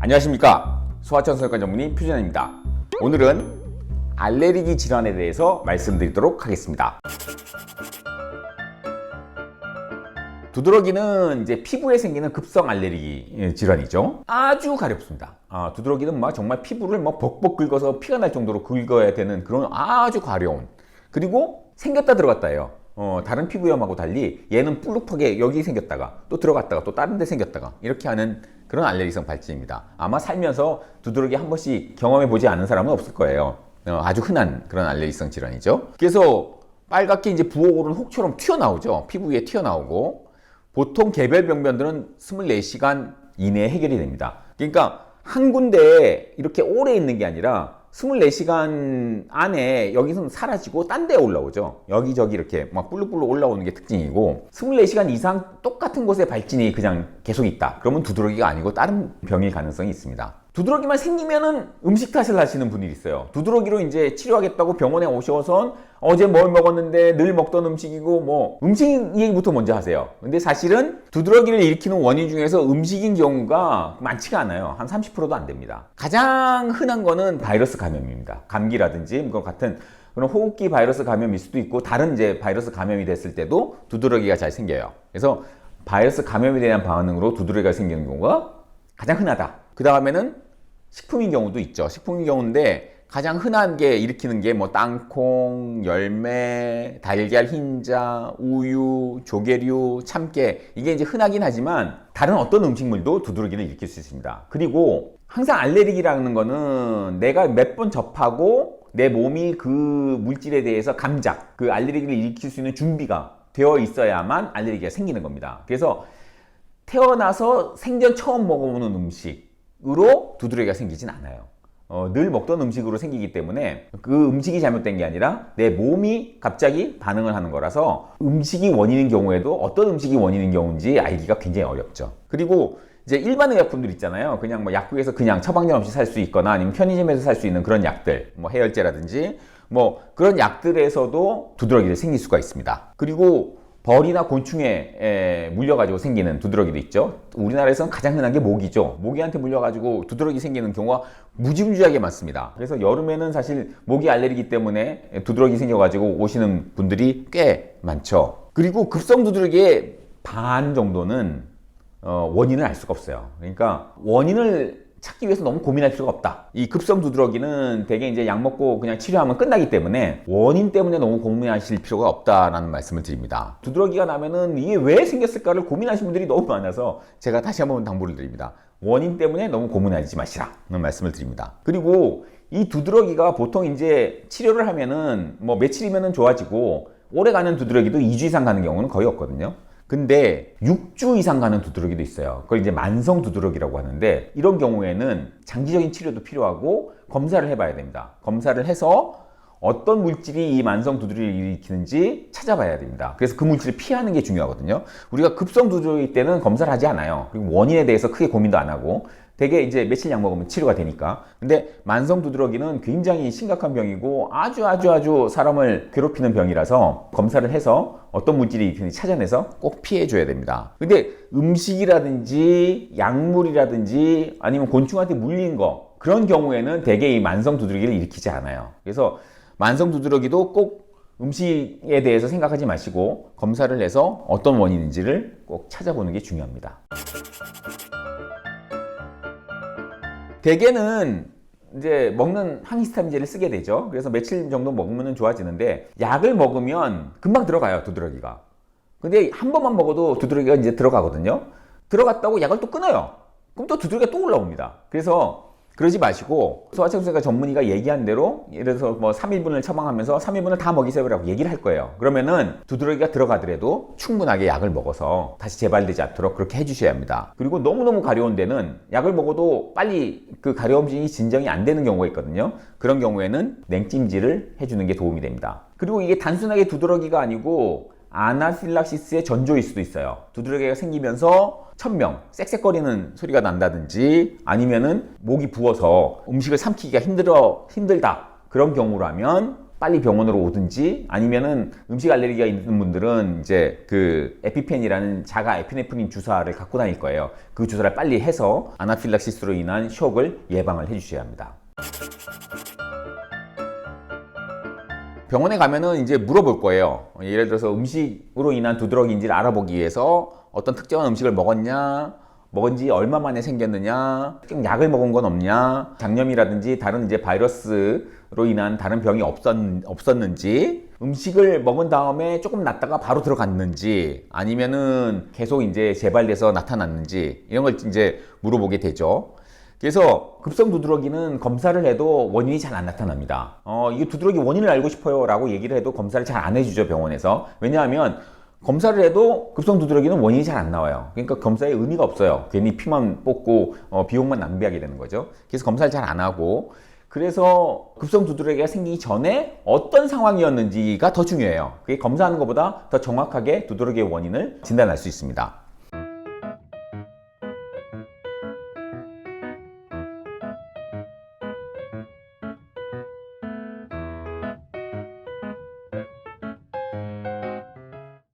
안녕하십니까, 소아청소년과 전문의 표준현입니다. 오늘은 알레르기 질환에 대해서 말씀드리도록 하겠습니다. 두드러기는 이제 피부에 생기는 급성 알레르기 질환이죠. 아주 가렵습니다. 두드러기는 정말 피부를 벅벅 긁어서 피가 날 정도로 긁어야 되는 그런 아주 가려운, 그리고 생겼다 들어갔다 해요. 다른 피부염하고 달리 얘는 뿔룩하게 여기 생겼다가 또 들어갔다가 또 다른 데 생겼다가 이렇게 하는 그런 알레르기성 발진입니다. 아마 살면서 두드러기 한 번씩 경험해 보지 않은 사람은 없을 거예요. 아주 흔한 그런 알레르기성 질환이죠. 그래서 빨갛게 이제 부어오른 혹처럼 튀어나오죠. 피부 위에 튀어나오고, 보통 개별 병변들은 24시간 이내에 해결이 됩니다. 그러니까 한 군데에 이렇게 오래 있는 게 아니라 24시간 안에 여기서는 사라지고 딴 데 올라오죠. 여기저기 이렇게 뿔룩뿔룩 올라오는 게 특징이고, 24시간 이상 똑같은 곳에 발진이 그냥 계속 있다. 그러면 두드러기가 아니고 다른 병일 가능성이 있습니다. 두드러기만 생기면은 음식 탓을 하시는 분들이 있어요. 두드러기로 이제 치료하겠다고 병원에 오셔서 어제 뭘 먹었는데 늘 먹던 음식이고 음식 얘기부터 먼저 하세요. 근데 사실은 두드러기를 일으키는 원인 중에서 음식인 경우가 많지가 않아요. 한 30%도 안 됩니다. 가장 흔한 거는 바이러스 감염입니다. 감기라든지 같은 그런 호흡기 바이러스 감염일 수도 있고, 다른 이제 바이러스 감염이 됐을 때도 두드러기가 잘 생겨요. 그래서 바이러스 감염에 대한 반응으로 두드러기가 생기는 경우가 가장 흔하다. 그 다음에는 식품인 경우도 있죠. 식품인 경우인데 가장 흔한 게 일으키는 게 땅콩, 열매, 달걀 흰자, 우유, 조개류, 참깨, 이게 이제 흔하긴 하지만 다른 어떤 음식물도 두드러기를 일으킬 수 있습니다. 그리고 항상 알레르기라는 거는 내가 몇 번 접하고 내 몸이 그 물질에 대해서 감작, 그 알레르기를 일으킬 수 있는 준비가 되어 있어야만 알레르기가 생기는 겁니다. 그래서 태어나서 생전 처음 먹어보는 음식으로 두드러기가 생기진 않아요. 늘 먹던 음식으로 생기기 때문에 그 음식이 잘못된 게 아니라 내 몸이 갑자기 반응을 하는 거라서 음식이 원인인 경우에도 어떤 음식이 원인인 경우인지 알기가 굉장히 어렵죠. 그리고 이제 일반 의약품들 있잖아요. 그냥 약국에서 그냥 처방전 없이 살 수 있거나 아니면 편의점에서 살 수 있는 그런 약들, 해열제라든지 그런 약들에서도 두드러기를 생길 수가 있습니다. 그리고 벌이나 곤충에 물려가지고 생기는 두드러기도 있죠. 우리나라에서는 가장 흔한 게 모기죠. 모기한테 물려가지고 두드러기 생기는 경우가 무지무지하게 많습니다. 그래서 여름에는 사실 모기 알레르기 때문에 두드러기 생겨가지고 오시는 분들이 꽤 많죠. 그리고 급성 두드러기의 반 정도는 원인을 알 수가 없어요. 그러니까 원인을 찾기 위해서 너무 고민할 필요가 없다. 이 급성 두드러기는 대개 이제 약 먹고 그냥 치료하면 끝나기 때문에 원인 때문에 너무 고민하실 필요가 없다라는 말씀을 드립니다. 두드러기가 나면은 이게 왜 생겼을까를 고민하시는 분들이 너무 많아서 제가 다시 한번 당부를 드립니다. 원인 때문에 너무 고민하지 마시라는 말씀을 드립니다. 그리고 이 두드러기가 보통 이제 치료를 하면은 며칠이면은 좋아지고, 오래 가는 두드러기도 2주 이상 가는 경우는 거의 없거든요. 근데 6주 이상 가는 두드러기도 있어요. 그걸 이제 만성 두드러기라고 하는데, 이런 경우에는 장기적인 치료도 필요하고 검사를 해봐야 됩니다. 검사를 해서 어떤 물질이 이 만성 두드러기를 일으키는지 찾아봐야 됩니다. 그래서 그 물질을 피하는 게 중요하거든요. 우리가 급성 두드러기 때는 검사를 하지 않아요. 그리고 원인에 대해서 크게 고민도 안 하고 되게 이제 며칠 약 먹으면 치료가 되니까. 근데 만성 두드러기는 굉장히 심각한 병이고 아주 사람을 괴롭히는 병이라서 검사를 해서 어떤 물질이 일으키는지 찾아내서 꼭 피해줘야 됩니다. 근데 음식이라든지 약물이라든지 아니면 곤충한테 물린 거, 그런 경우에는 대개 이 만성 두드러기를 일으키지 않아요. 그래서 만성 두드러기도 꼭 음식에 대해서 생각하지 마시고 검사를 해서 어떤 원인인지를 꼭 찾아보는 게 중요합니다. 대개는 이제 먹는 항히스타민제를 쓰게 되죠. 그래서 며칠 정도 먹으면 좋아지는데, 약을 먹으면 금방 들어가요, 두드러기가. 근데 한 번만 먹어도 두드러기가 이제 들어가거든요. 들어갔다고 약을 또 끊어요. 그럼 또 두드러기가 또 올라옵니다. 그래서 그러지 마시고 소아청소년과 전문의가 얘기한 대로, 예를 들어서 3일분을 처방하면서 3일분을 다 먹이세요라고 얘기를 할 거예요. 그러면은 두드러기가 들어가더라도 충분하게 약을 먹어서 다시 재발되지 않도록 그렇게 해주셔야 합니다. 그리고 너무너무 가려운 데는 약을 먹어도 빨리 그 가려움이 진정이 안 되는 경우가 있거든요. 그런 경우에는 냉찜질을 해주는 게 도움이 됩니다. 그리고 이게 단순하게 두드러기가 아니고 아나필락시스의 전조일 수도 있어요. 두드러기가 생기면서 천명, 쌕쌕거리는 소리가 난다든지, 아니면은 목이 부어서 음식을 삼키기가 힘들다. 그런 경우라면 빨리 병원으로 오든지, 아니면은 음식 알레르기가 있는 분들은 이제 그 에피펜이라는 자가 에피네프린 주사를 갖고 다닐 거예요. 그 주사를 빨리 해서 아나필락시스로 인한 쇼크를 예방을 해주셔야 합니다. 병원에 가면은 이제 물어볼 거예요. 예를 들어서 음식으로 인한 두드러기인지를 알아보기 위해서 어떤 특정한 음식을 먹은 지 얼마 만에 생겼느냐, 약을 먹은 건 없냐, 장염이라든지 다른 이제 바이러스로 인한 다른 병이 없었는지, 음식을 먹은 다음에 조금 낫다가 바로 들어갔는지, 아니면은 계속 이제 재발돼서 나타났는지, 이런 걸 이제 물어보게 되죠. 그래서 급성 두드러기는 검사를 해도 원인이 잘 안 나타납니다. 이거 두드러기 원인을 알고 싶어요 라고 얘기를 해도 검사를 잘 안 해주죠, 병원에서. 왜냐하면 검사를 해도 급성 두드러기는 원인이 잘 안 나와요. 그러니까 검사의 의미가 없어요. 괜히 피만 뽑고 비용만 낭비하게 되는 거죠. 그래서 검사를 잘 안 하고, 그래서 급성 두드러기가 생기기 전에 어떤 상황이었는지가 더 중요해요. 그게 검사하는 것보다 더 정확하게 두드러기의 원인을 진단할 수 있습니다.